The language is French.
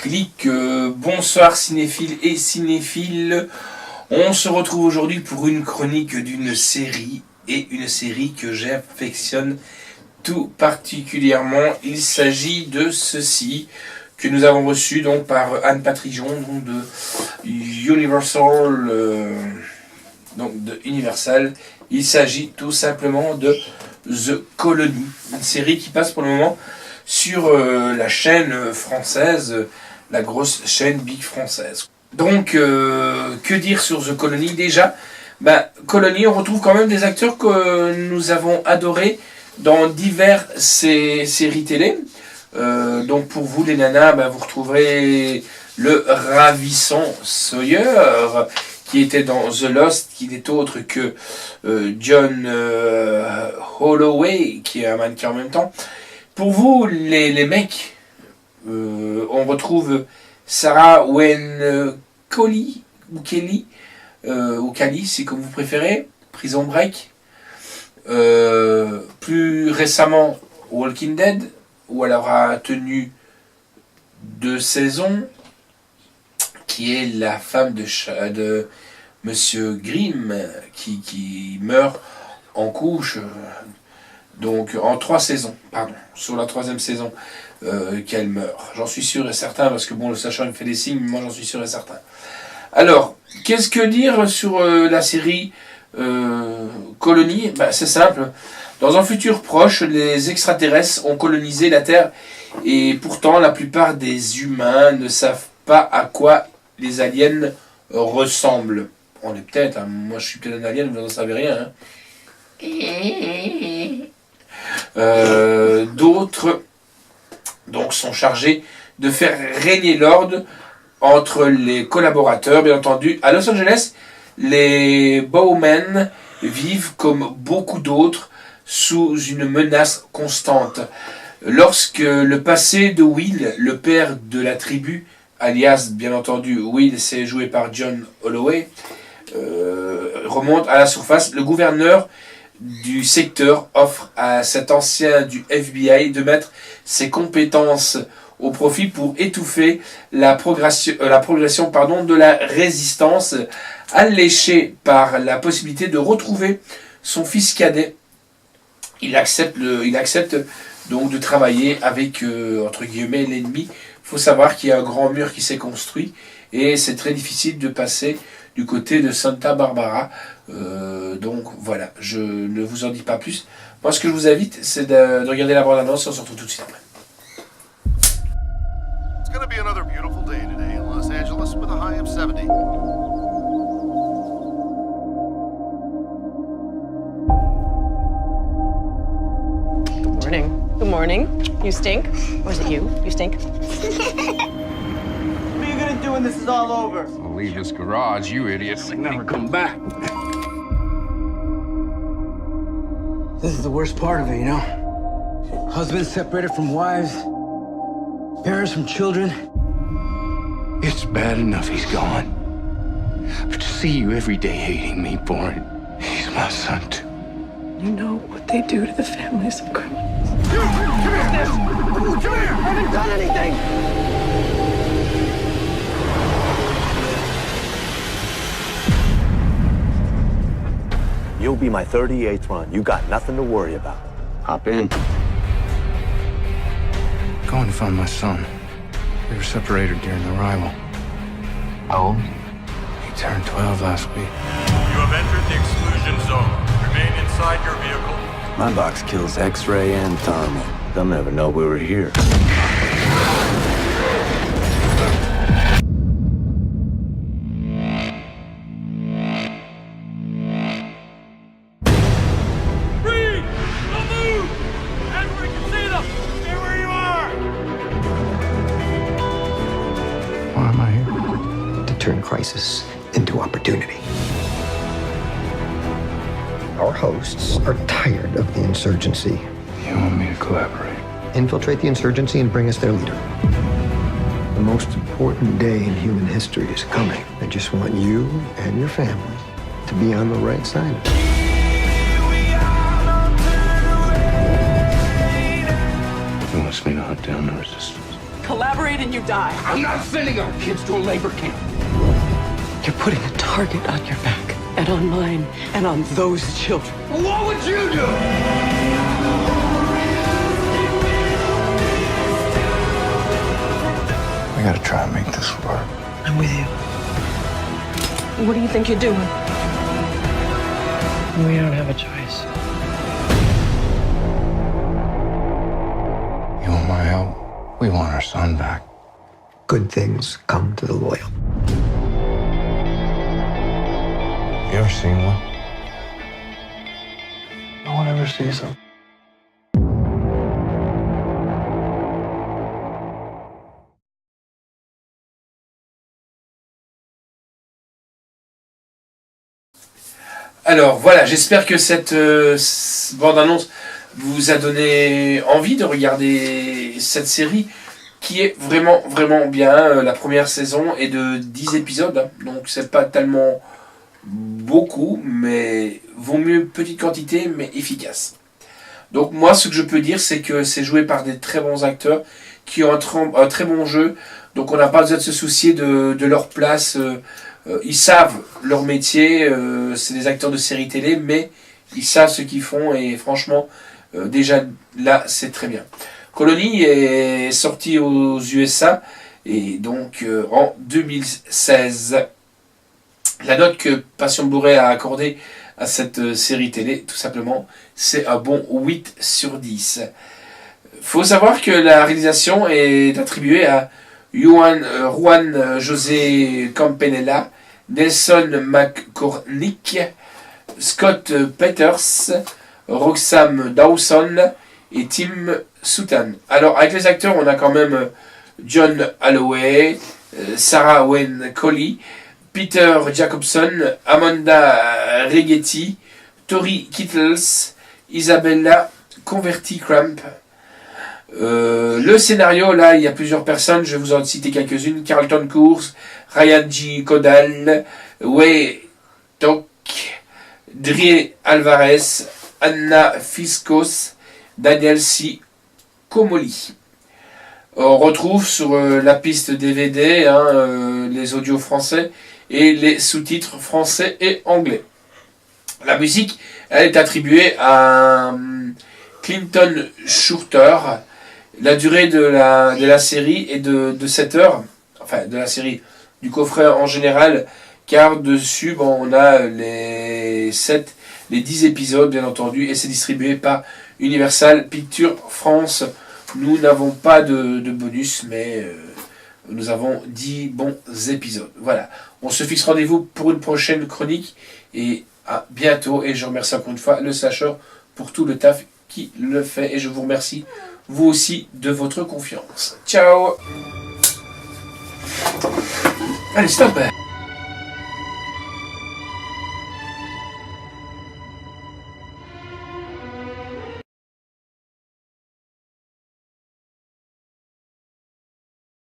clic. Bonsoir cinéphiles et cinéphiles. On se retrouve aujourd'hui pour une chronique d'une série, et une série que j'affectionne tout particulièrement. Il s'agit de ceci que nous avons reçu donc par Anne Patrijon, donc de Universal, Il s'agit tout simplement de The Colony, une série qui passe pour le moment sur la chaîne française, la grosse chaîne Big française. Donc, que dire sur The Colony déjà? Colony, on retrouve quand même des acteurs que nous avons adorés dans divers séries télé. Donc pour vous les nanas, vous retrouverez le ravissant Sawyer, qui était dans The Lost, qui n'est autre que John Holloway, qui est un mannequin en même temps. Pour vous les mecs, on retrouve Sarah Wayne Kelly, ou Cali, c'est comme vous préférez, Prison Break. Plus récemment, Walking Dead, où elle aura tenu 2 saisons, qui est la femme de Monsieur Grimm, qui meurt en couche, donc en 3 saisons, sur la 3e saison qu'elle meurt. J'en suis sûr et certain, parce que le sachant il me fait des signes, mais moi j'en suis sûr et certain. Alors, qu'est-ce que dire sur la série Colony? C'est simple. Dans un futur proche, les extraterrestres ont colonisé la Terre et pourtant la plupart des humains ne savent pas à quoi les aliens ressemblent. On est peut-être, moi je suis peut-être un alien, vous n'en savez rien. D'autres donc sont chargés de faire régner l'ordre entre les collaborateurs. Bien entendu, à Los Angeles, les Bowmen vivent comme beaucoup d'autres sous une menace constante. Lorsque le passé de Will, le père de la tribu, alias bien entendu Will, c'est joué par John Holloway, remonte à la surface, le gouverneur du secteur offre à cet ancien du FBI de mettre ses compétences au profit pour étouffer la progression de la résistance, alléché par la possibilité de retrouver son fils cadet. Il accepte donc de travailler avec, entre guillemets, l'ennemi. Il faut savoir qu'il y a un grand mur qui s'est construit et c'est très difficile de passer du côté de Santa Barbara. Donc voilà, je ne vous en dis pas plus. Moi, ce que je vous invite, c'est de regarder la bande-annonce et on se retrouve tout de suite après. It's going to be another beautiful day today in Los Angeles with a high of 70. Good morning. You stink? Or is it you? You stink? What are you gonna do when this is all over? I'll leave this garage, you idiots. I'll never come back. This is the worst part of it, you know? Husbands separated from wives, parents from children. It's bad enough he's gone. But to see you every day hating me for it, he's my son too. You know what they do to the families of criminals. Come here! Come here! I haven't done anything! You'll be my 38th run. You got nothing to worry about. Hop in. Going to find my son. We were separated during the arrival. How old? He turned 12 last week. You have entered the exclusion zone. Remain inside your vehicle. My box kills X-ray and thermal. They'll never know we were here. Freeze! Don't move! Everyone can see them! Stay where you are! Why am I here? To turn crisis into opportunity. Our hosts are tired of the insurgency. You want me to collaborate? Infiltrate the insurgency and bring us their leader. The most important day in human history is coming. I just want you and your family to be on the right side. He wants me to hunt down the resistance. collaborate and you die. I'm not sending our kids to a labor camp. You're putting a target on your back, and on mine, and on those children. What would you do? We gotta try and make this work. I'm with you. What do you think you're doing? We don't have a choice. You want my help? We want our son back. Good things come to the loyal. You ever seen one? No one ever sees them. Alors voilà, j'espère que cette bande-annonce vous a donné envie de regarder cette série qui est vraiment vraiment bien. La première saison est de 10 épisodes, hein, donc c'est pas tellement beaucoup, mais vaut mieux petite quantité mais efficace. Donc moi ce que je peux dire c'est que c'est joué par des très bons acteurs qui ont un très bon jeu, donc on n'a pas besoin de se soucier de leur place. Ils savent leur métier, c'est des acteurs de séries télé, mais ils savent ce qu'ils font et franchement, déjà là, c'est très bien. Colony est sorti aux USA et donc en 2016. La note que Passion Blu-ray a accordée à cette série télé, tout simplement, c'est un bon 8 sur 10. Faut savoir que la réalisation est attribuée à Juan José Campanella, Nelson McCormick, Scott Peters, Roxanne Dawson et Tim Sutton. Alors avec les acteurs, on a quand même John Holloway, Sarah Wayne Colley, Peter Jacobson, Amanda Reggetti, Tori Kittles, Isabella Converti-Cramp. Le scénario, là, il y a plusieurs personnes, je vais vous en citer quelques-unes. Carlton Course, Ryan G. Caudal, Wei Tok, Drie Alvarez, Anna Fiscos, Daniel C. Comoli. On retrouve sur la piste DVD les audios français et les sous-titres français et anglais. La musique, elle est attribuée à Clinton Shorter. La durée de la série est de 7 heures, enfin de la série, du coffret en général, car dessus on a les 10 épisodes bien entendu, et c'est distribué par Universal Pictures France. Nous n'avons pas de bonus, mais nous avons 10 bons épisodes. Voilà, on se fixe rendez-vous pour une prochaine chronique, et à bientôt, et je remercie encore une fois le Slasher pour tout le taf qui le fait, et je vous remercie vous aussi de votre confiance. Ciao. Allez, stop.